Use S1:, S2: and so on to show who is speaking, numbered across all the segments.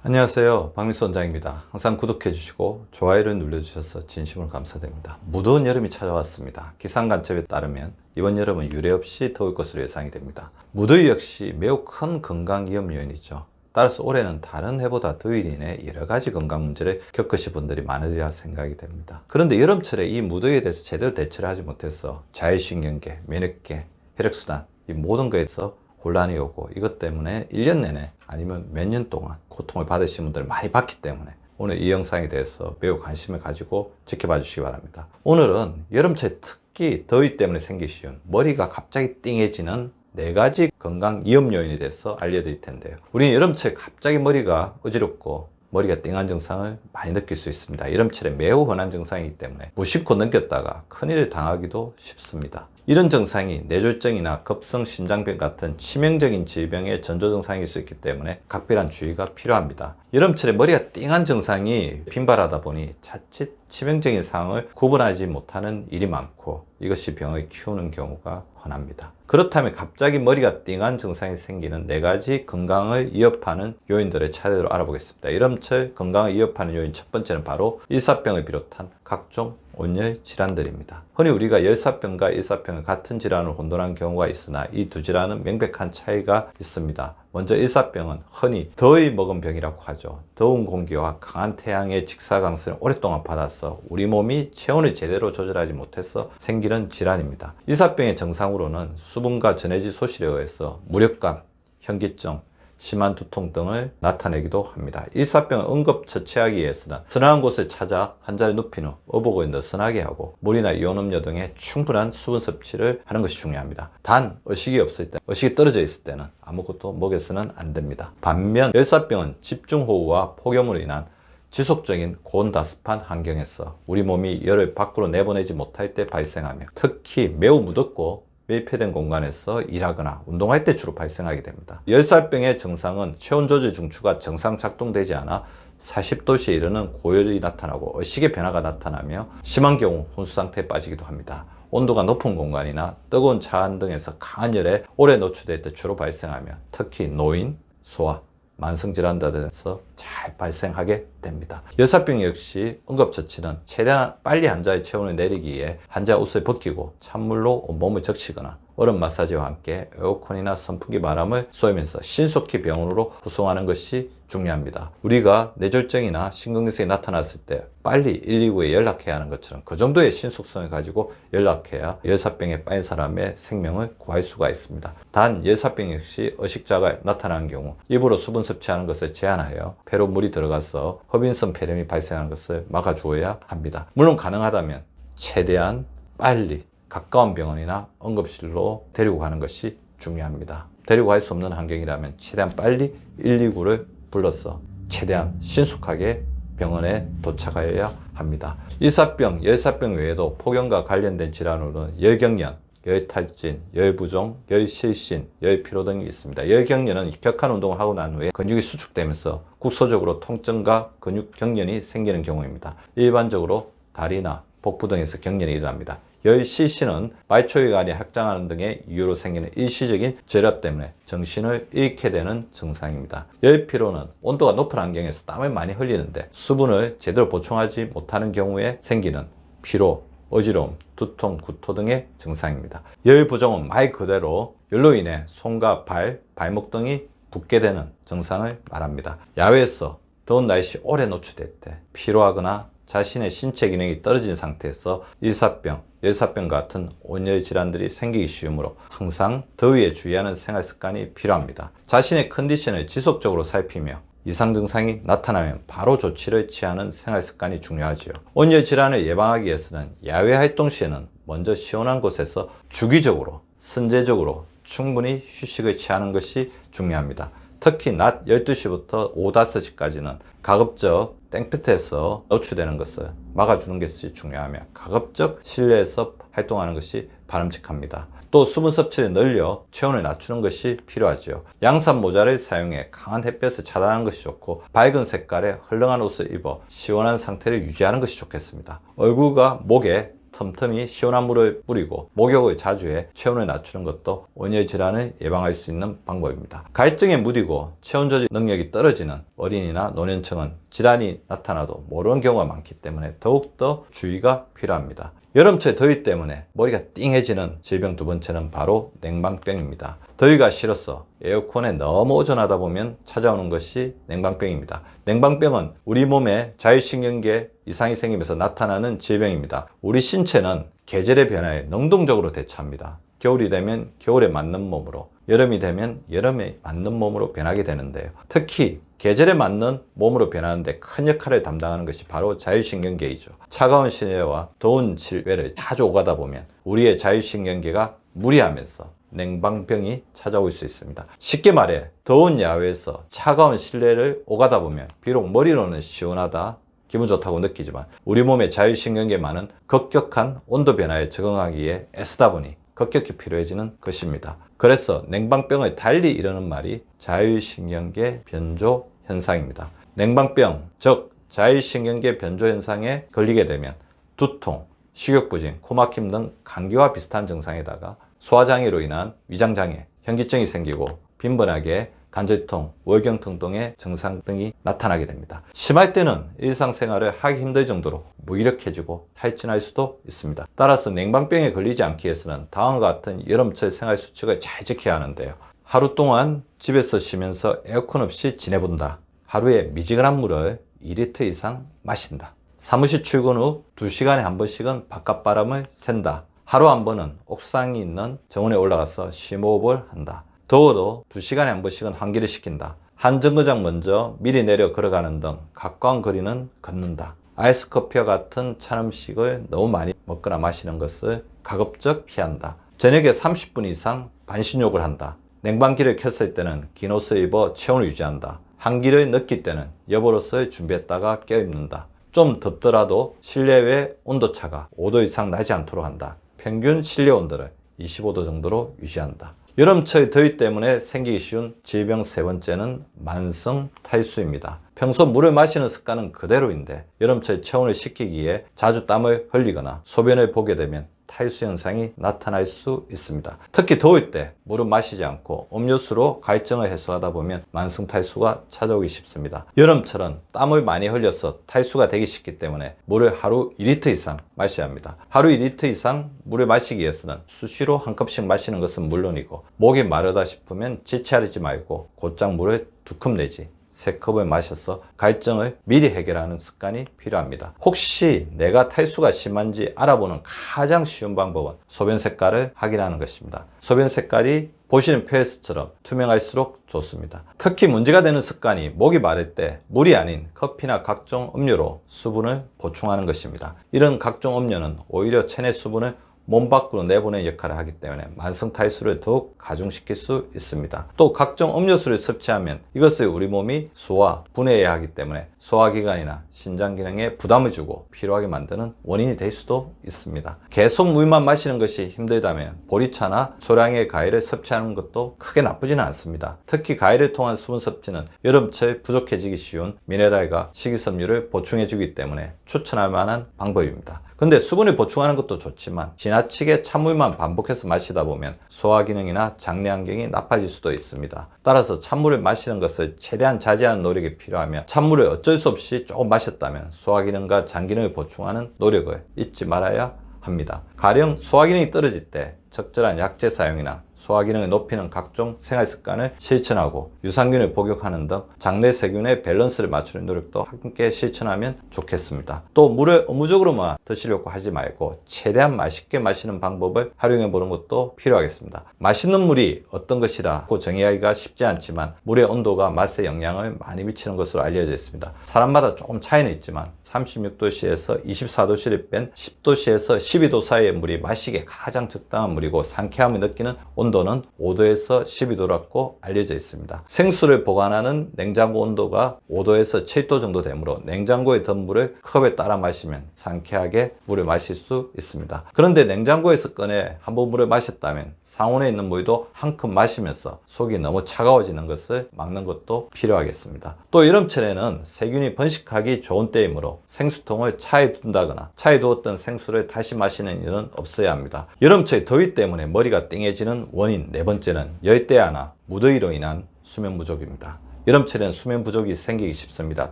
S1: 안녕하세요, 박민수 원장입니다. 항상 구독해 주시고 좋아요를 눌러주셔서 진심으로 감사드립니다. 무더운 여름이 찾아왔습니다. 기상관측에 따르면 이번 여름은 유례없이 더울 것으로 예상이 됩니다. 무더위 역시 매우 큰 건강 위험 요인이죠. 따라서 올해는 다른 해보다 더위로 인해 여러 가지 건강 문제를 겪으실 분들이 많으리라 생각이 됩니다. 그런데 여름철에 이 무더위에 대해서 제대로 대처를 하지 못해서 자율신경계, 면역계, 혈액순환 이 모든 거에서 혼란이 오고, 이것 때문에 1년 내내 아니면 몇 년 동안 고통을 받으신 분들 많이 봤기 때문에 오늘 이 영상에 대해서 매우 관심을 가지고 지켜봐 주시기 바랍니다. 오늘은 여름철 특히 더위 때문에 생기기 쉬운 머리가 갑자기 띵해지는 4가지 건강 위험 요인에 대해서 알려드릴 텐데요. 우리는 여름철 갑자기 머리가 어지럽고 머리가 띵한 증상을 많이 느낄 수 있습니다. 여름철에 매우 흔한 증상이기 때문에 무심코 넘겼다가 큰일을 당하기도 쉽습니다. 이런 증상이 뇌졸중이나 급성 심장병 같은 치명적인 질병의 전조 증상일 수 있기 때문에 각별한 주의가 필요합니다. 여름철에 머리가 띵한 증상이 빈발하다 보니 자칫 치명적인 상황을 구분하지 못하는 일이 많고, 이것이 병을 키우는 경우가 흔합니다. 그렇다면 갑자기 머리가 띵한 증상이 생기는 4가지 건강을 위협하는 요인들을 차례로 알아보겠습니다. 여름철 건강을 위협하는 요인 첫 번째는 바로 일사병을 비롯한 각종 온열 질환들입니다. 흔히 우리가 열사병과 일사병을 같은 질환으로 혼돈한 경우가 있으나 이 두 질환은 명백한 차이가 있습니다. 먼저 일사병은 흔히 더위 먹은 병이라고 하죠. 더운 공기와 강한 태양의 직사광선을 오랫동안 받아서 우리 몸이 체온을 제대로 조절하지 못해서 생기는 질환입니다. 일사병의 정상으로는 수분과 전해질 소실에 의해서 무력감, 현기증, 심한 두통 등을 나타내기도 합니다. 일사병을 응급처치하기 위해서는 서늘한 곳을 찾아 환자를 눕힌 후 의복을 느슨하게 하고 물이나 이온음료 등의 충분한 수분 섭취를 하는 것이 중요합니다. 단 의식이 없을 때, 의식이 떨어져 있을 때는 아무것도 먹여서는 안 됩니다. 반면 열사병은 집중호우와 폭염으로 인한 지속적인 고온다습한 환경에서 우리 몸이 열을 밖으로 내보내지 못할 때 발생하며, 특히 매우 무덥고 밀폐된 공간에서 일하거나 운동할 때 주로 발생하게 됩니다. 열사병의 증상은 체온 조절 중추가 정상 작동되지 않아 40도씨에 이르는 고열이 나타나고 의식의 변화가 나타나며 심한 경우 혼수 상태에 빠지기도 합니다. 온도가 높은 공간이나 뜨거운 차 안 등에서 강한 열에 오래 노출될 때 주로 발생하며, 특히 노인, 소아, 만성질환들에서 잘 발생하게 됩니다. 열사병 역시 응급처치는 최대한 빨리 환자의 체온을 내리기 위해 환자 옷을 벗기고 찬물로 온몸을 적시거나 얼음 마사지와 함께 에어컨이나 선풍기 바람을 쏘면서 신속히 병원으로 후송하는 것이 중요합니다. 우리가 뇌졸중이나 심근경색이 나타났을 때 빨리 119에 연락해야 하는 것처럼 그 정도의 신속성을 가지고 연락해야 열사병에 빠진 사람의 생명을 구할 수가 있습니다. 단 열사병 역시 의식자가 나타나는 경우 입으로 수분 섭취하는 것을 제한하여 폐로 물이 들어가서 허빈성 폐렴이 발생하는 것을 막아주어야 합니다. 물론 가능하다면 최대한 빨리 가까운 병원이나 응급실로 데리고 가는 것이 중요합니다. 데리고 갈 수 없는 환경이라면 최대한 빨리 119를 불러서 최대한 신속하게 병원에 도착하여야 합니다. 일사병, 열사병 외에도 폭염과 관련된 질환으로는 열경련, 열탈진, 열부종, 열실신, 열피로 등이 있습니다. 열경련은 격한 운동을 하고 난 후에 근육이 수축되면서 국소적으로 통증과 근육 경련이 생기는 경우입니다. 일반적으로 다리나 복부 등에서 경련이 일어납니다. 열실신은 말초기관이 확장하는 등의 이유로 생기는 일시적인 저혈압 때문에 정신을 잃게 되는 증상입니다. 열피로는 온도가 높은 환경에서 땀을 많이 흘리는데 수분을 제대로 보충하지 못하는 경우에 생기는 피로, 어지러움, 두통, 구토 등의 증상입니다. 열부종은 말 그대로 열로 인해 손과 발, 발목 등이 붓게 되는 증상을 말합니다. 야외에서 더운 날씨 오래 노출될 때 피로하거나 자신의 신체 기능이 떨어진 상태에서 일사병, 열사병 같은 온열 질환들이 생기기 쉬우므로 항상 더위에 주의하는 생활 습관이 필요합니다. 자신의 컨디션을 지속적으로 살피며 이상 증상이 나타나면 바로 조치를 취하는 생활 습관이 중요하지요. 온열 질환을 예방하기 위해서는 야외 활동 시에는 먼저 시원한 곳에서 주기적으로, 선제적으로 충분히 휴식을 취하는 것이 중요합니다. 특히 낮 12시부터 오후 5시까지는 가급적 땡볕에서 노출되는 것을 막아주는 것이 중요하며 가급적 실내에서 활동하는 것이 바람직합니다. 또 수분 섭취를 늘려 체온을 낮추는 것이 필요하죠. 양산 모자를 사용해 강한 햇볕을 차단하는 것이 좋고 밝은 색깔의 헐렁한 옷을 입어 시원한 상태를 유지하는 것이 좋겠습니다. 얼굴과 목에 틈틈이 시원한 물을 뿌리고 목욕을 자주 해 체온을 낮추는 것도 온열 질환을 예방할 수 있는 방법입니다. 갈증에 무디고 체온 조절 능력이 떨어지는 어린이나 노년층은 질환이 나타나도 모르는 경우가 많기 때문에 더욱더 주의가 필요합니다. 여름철 더위 때문에 머리가 띵해지는 질병 두 번째는 바로 냉방병입니다. 더위가 싫어서 에어컨에 너무 의존하다 보면 찾아오는 것이 냉방병입니다. 냉방병은 우리 몸에 자율신경계 이상이 생기면서 나타나는 질병입니다. 우리 신체는 계절의 변화에 능동적으로 대처합니다. 겨울이 되면 겨울에 맞는 몸으로, 여름이 되면 여름에 맞는 몸으로 변하게 되는데요. 특히 계절에 맞는 몸으로 변하는데 큰 역할을 담당하는 것이 바로 자율신경계이죠. 차가운 실내와 더운 실외를 자주 오가다 보면 우리의 자율신경계가 무리하면서 냉방병이 찾아올 수 있습니다. 쉽게 말해 더운 야외에서 차가운 실내를 오가다 보면 비록 머리로는 시원하다, 기분 좋다고 느끼지만 우리 몸의 자율신경계만은 급격한 온도 변화에 적응하기에 애쓰다 보니 급격히 필요해지는 것입니다. 그래서 냉방병을 달리 이르는 말이 자율신경계 변조 현상입니다. 냉방병, 즉 자율신경계 변조 현상에 걸리게 되면 두통, 식욕부진, 코막힘 등 감기와 비슷한 증상에다가 소화장애로 인한 위장장애, 현기증이 생기고 빈번하게 관절통, 월경통 등의 증상 등이 나타나게 됩니다. 심할 때는 일상생활을 하기 힘들 정도로 무기력해지고 탈진할 수도 있습니다. 따라서 냉방병에 걸리지 않기 위해서는 다음과 같은 여름철 생활 수칙을 잘 지켜야 하는데요. 하루 동안 집에서 쉬면서 에어컨 없이 지내본다. 하루에 미지근한 물을 2리터 이상 마신다. 사무실 출근 후 2시간에 한 번씩은 바깥바람을 쐰다. 하루 한 번은 옥상이 있는 정원에 올라가서 심호흡을 한다. 더워도 2시간에 한 번씩은 환기를 시킨다. 한 정거장 먼저 미리 내려 걸어가는 등 가까운 거리는 걷는다. 아이스커피와 같은 찬 음식을 너무 많이 먹거나 마시는 것을 가급적 피한다. 저녁에 30분 이상 반신욕을 한다. 냉방기를 켰을 때는 긴 옷을 입어 체온을 유지한다. 한기를 느낄 때는 여벌옷을 준비했다가 껴입는다. 좀 덥더라도 실내외 온도차가 5도 이상 나지 않도록 한다. 평균 실내 온도를 25도 정도로 유지한다. 여름철 더위 때문에 생기기 쉬운 질병 세 번째는 만성 탈수입니다. 평소 물을 마시는 습관은 그대로인데 여름철 체온을 식히기 위해 자주 땀을 흘리거나 소변을 보게 되면 탈수 현상이 나타날 수 있습니다. 특히 더울 때 물을 마시지 않고 음료수로 갈증을 해소하다 보면 만성 탈수가 찾아오기 쉽습니다. 여름철은 땀을 많이 흘려서 탈수가 되기 쉽기 때문에 물을 하루 2리터 이상 마셔야 합니다. 하루 2리터 이상 물을 마시기 위해서는 수시로 한 컵씩 마시는 것은 물론이고 목이 마르다 싶으면 지체하지 말고 곧장 물을 2컵 내지 3컵을 마셔서 갈증을 미리 해결하는 습관이 필요합니다. 혹시 내가 탈수가 심한지 알아보는 가장 쉬운 방법은 소변 색깔을 확인하는 것입니다. 소변 색깔이 보시는 표에서처럼 투명할수록 좋습니다. 특히 문제가 되는 습관이 목이 마를 때 물이 아닌 커피나 각종 음료로 수분을 보충하는 것입니다. 이런 각종 음료는 오히려 체내 수분을 몸 밖으로 내보내는 역할을 하기 때문에 만성 탈수를 더욱 가중시킬 수 있습니다. 또 각종 음료수를 섭취하면 이것을 우리 몸이 소화, 분해해야 하기 때문에 소화기관이나 신장 기능에 부담을 주고 피로하게 만드는 원인이 될 수도 있습니다. 계속 물만 마시는 것이 힘들다면 보리차나 소량의 과일을 섭취하는 것도 크게 나쁘지는 않습니다. 특히 과일을 통한 수분 섭취는 여름철 부족해지기 쉬운 미네랄과 식이섬유를 보충해주기 때문에 추천할 만한 방법입니다. 근데 수분을 보충하는 것도 좋지만 지나치게 찬물만 반복해서 마시다 보면 소화 기능이나 장내 환경이 나빠질 수도 있습니다. 따라서 찬물을 마시는 것을 최대한 자제하는 노력이 필요하며 찬물을 어쩔 수 없이 조금 마셨다면 소화 기능과 장 기능을 보충하는 노력을 잊지 말아야 합니다. 가령 소화 기능이 떨어질 때 적절한 약재 사용이나 소화 기능을 높이는 각종 생활 습관을 실천하고 유산균을 복용하는 등 장내 세균의 밸런스를 맞추는 노력도 함께 실천하면 좋겠습니다. 또 물을 의무적으로만 드시려고 하지 말고 최대한 맛있게 마시는 방법을 활용해 보는 것도 필요하겠습니다. 맛있는 물이 어떤 것이라고 정의하기가 쉽지 않지만 물의 온도가 맛에 영향을 많이 미치는 것으로 알려져 있습니다. 사람마다 조금 차이는 있지만 36도씨에서 24도씨를 뺀 10도씨에서 12도 사이의 물이 마시기에 가장 적당한 물이고 상쾌함을 느끼는 온도 온도는 5도에서 12도라고 알려져 있습니다. 생수를 보관하는 냉장고 온도가 5도에서 7도 정도 되므로 냉장고에 든 물을 컵에 따라 마시면 상쾌하게 물을 마실 수 있습니다. 그런데 냉장고에서 꺼내 한번 물을 마셨다면 상온에 있는 물도 한 컵 마시면서 속이 너무 차가워지는 것을 막는 것도 필요하겠습니다. 또 여름철에는 세균이 번식하기 좋은 때이므로 생수통을 차에 둔다거나 차에 두었던 생수를 다시 마시는 일은 없어야 합니다. 여름철 더위 때문에 머리가 띵해지는 원인 네 번째는 열대야나 무더위로 인한 수면 부족입니다. 여름철에는 수면 부족이 생기기 쉽습니다.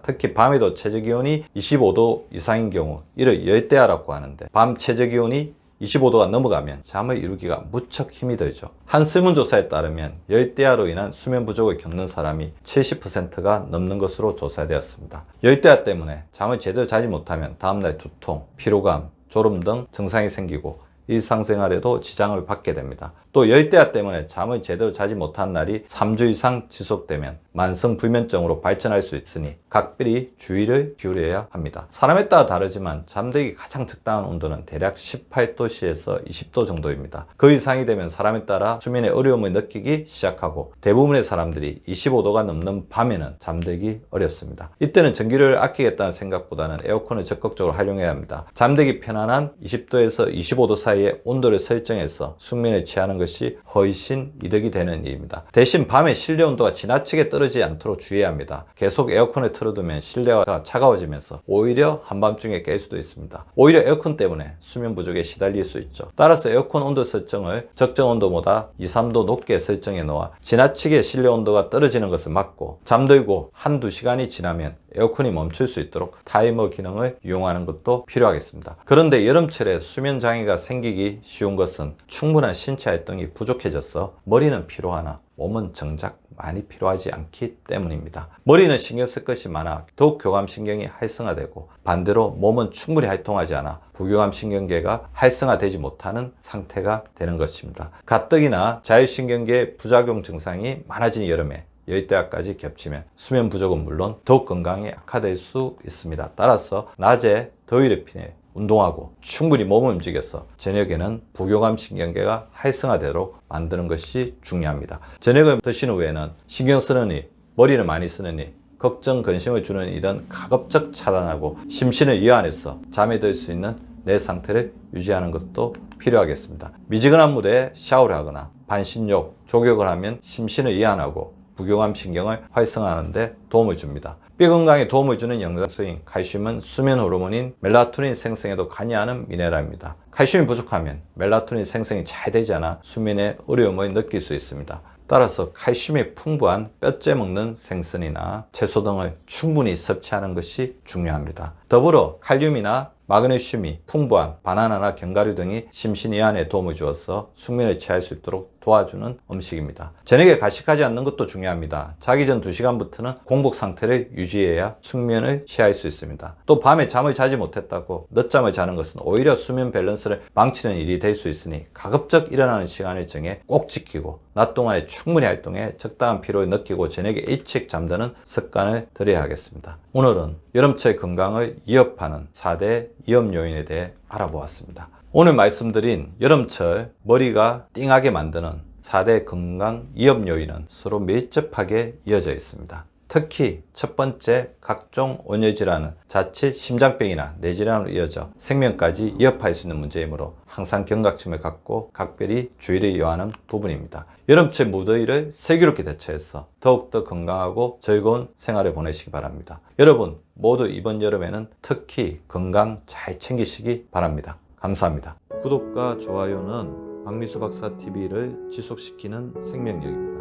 S1: 특히 밤에도 최저기온이 25도 이상인 경우 이를 열대야라고 하는데 밤 최저기온이 25도가 넘어가면 잠을 이루기가 무척 힘이 들죠. 한 설문조사에 따르면 열대야로 인한 수면 부족을 겪는 사람이 70%가 넘는 것으로 조사되었습니다. 열대야 때문에 잠을 제대로 자지 못하면 다음날 두통, 피로감, 졸음 등 증상이 생기고 일상생활에도 지장을 받게 됩니다. 또 열대야 때문에 잠을 제대로 자지 못한 날이 3주 이상 지속되면 만성불면증으로 발전할 수 있으니 각별히 주의를 기울여야 합니다. 사람에 따라 다르지만 잠들기 가장 적당한 온도는 대략 18도씨에서 20도 정도입니다. 그 이상이 되면 사람에 따라 수면에 어려움을 느끼기 시작하고 대부분의 사람들이 25도가 넘는 밤에는 잠들기 어렵습니다. 이때는 전기를 아끼겠다는 생각보다는 에어컨을 적극적으로 활용해야 합니다. 잠들기 편안한 20도에서 25도 사이에 온도를 설정해서 숙면에 취하는 것이 훨씬 이득이 되는 일입니다. 대신 밤에 실내 온도가 지나치게 떨어지지 않도록 주의해야 합니다. 계속 에어컨을 틀어두면 실내가 차가워지면서 오히려 한밤중에 깰 수도 있습니다. 오히려 에어컨 때문에 수면 부족에 시달릴 수 있죠. 따라서 에어컨 온도 설정을 적정 온도보다 2, 3도 높게 설정해 놓아 지나치게 실내 온도가 떨어지는 것을 막고 잠들고 한두 시간이 지나면 에어컨이 멈출 수 있도록 타이머 기능을 이용하는 것도 필요하겠습니다. 그런데 여름철에 수면 장애가 생기기 쉬운 것은 충분한 신체 활동이 부족해져서 머리는 피로하나 몸은 정작 많이 필요하지 않기 때문입니다. 머리는 신경 쓸 것이 많아 더욱 교감신경이 활성화되고 반대로 몸은 충분히 활동하지 않아 부교감신경계가 활성화되지 못하는 상태가 되는 것입니다. 가뜩이나 자율신경계의 부작용 증상이 많아진 여름에 열대야까지 겹치면 수면 부족은 물론 더욱 건강이 악화될 수 있습니다. 따라서 낮에 더위를 피해 운동하고 충분히 몸을 움직여서 저녁에는 부교감 신경계가 활성화되도록 만드는 것이 중요합니다. 저녁을 드신 후에는 신경 쓰는 일, 머리를 많이 쓰는 일, 걱정, 근심을 주는 일은 가급적 차단하고 심신을 이완해서 잠에 들 수 있는 내 상태를 유지하는 것도 필요하겠습니다. 미지근한 물에 샤워를 하거나 반신욕, 족욕을 하면 심신을 이완하고 부교감 신경을 활성화하는 데 도움을 줍니다. 뼈 건강에 도움을 주는 영양소인 칼슘은 수면 호르몬인 멜라토닌 생성에도 관여하는 미네랄입니다. 칼슘이 부족하면 멜라토닌 생성이 잘 되지 않아 수면에 어려움을 느낄 수 있습니다. 따라서 칼슘이 풍부한 뼈째 먹는 생선이나 채소 등을 충분히 섭취하는 것이 중요합니다. 더불어 칼륨이나 마그네슘이 풍부한 바나나나 견과류 등이 심신이완에 도움을 주어서 숙면에 취할 수 있도록 도와주는 음식입니다. 저녁에 가식하지 않는 것도 중요합니다. 자기 전 2시간부터는 공복 상태를 유지해야 숙면을 취할 수 있습니다. 또 밤에 잠을 자지 못했다고 늦잠을 자는 것은 오히려 수면 밸런스를 망치는 일이 될 수 있으니 가급적 일어나는 시간을 정해 꼭 지키고 낮 동안에 충분히 활동해 적당한 피로를 느끼고 저녁에 일찍 잠드는 습관을 들여야 하겠습니다. 오늘은 여름철 건강을 위협하는 4대 위험 요인에 대해 알아보았습니다. 오늘 말씀드린 여름철 머리가 띵하게 만드는 4대 건강 위험 요인은 서로 밀접하게 이어져 있습니다. 특히 첫 번째 각종 온열질환은 자칫 심장병이나 뇌질환으로 이어져 생명까지 위협할 수 있는 문제이므로 항상 경각심을 갖고 각별히 주의를 요하는 부분입니다. 여름철 무더위를 슬기롭게 대처해서 더욱더 건강하고 즐거운 생활을 보내시기 바랍니다. 여러분 모두 이번 여름에는 특히 건강 잘 챙기시기 바랍니다. 감사합니다. 구독과 좋아요는 박미수 박사 TV를 지속시키는 생명력입니다.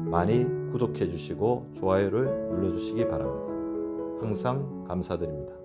S1: 많이 구독해 주시고 좋아요를 눌러 주시기 바랍니다. 항상 감사드립니다.